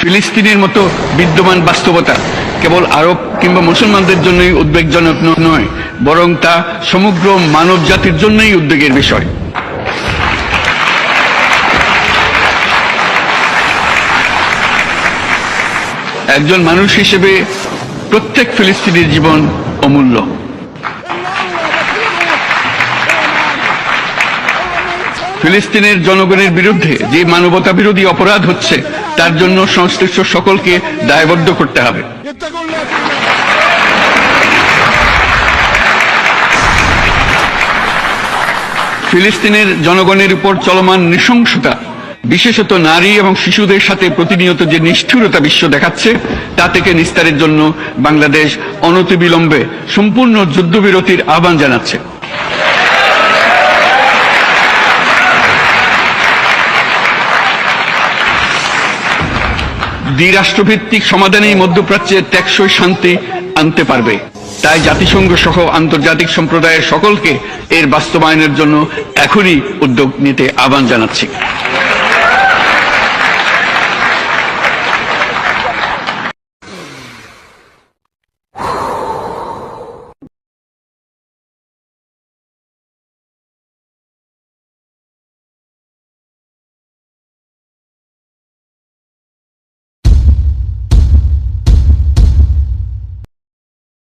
ফিলিস্তিনের মতো বিদ্যমান বাস্তবতা কেবল আরব কিংবা মুসলমানদের জন্যই উদ্বেগজনক নয়, বরং তা সমগ্র মানব জাতির জন্যই উদ্বেগের বিষয়। একজন মানুষ হিসেবে প্রত্যেক ফিলিস্তিনির জীবন অমূল্য। ফিলিস্তিনের জনগণের বিরুদ্ধে যে মানবতা বিরোধী অপরাধ হচ্ছে তার জন্য সংশ্লিষ্ট সকলকে দায়বদ্ধ করতে হবে। ফিলিস্তিনের জনগণের উপর চলমান নৃশংসতা, বিশেষত নারী এবং শিশুদের সাথে প্রতিনিয়ত যে নিষ্ঠুরতা বিশ্ব দেখাচ্ছে তা থেকে নিস্তারের জন্য বাংলাদেশ অনতিবিলম্বে সম্পূর্ণ যুদ্ধবিরতির আহ্বান জানাচ্ছে। দ্বিরাষ্ট্রভিত্তিক সমাধানেই মধ্যপ্রাচ্যে টেকসই শান্তি আনতে পারবে। তাই জাতিসংঘ সহ আন্তর্জাতিক সম্প্রদায়ের সকলকে এর বাস্তবায়নের জন্য এখনই উদ্যোগ নিতে আহ্বান জানাচ্ছি।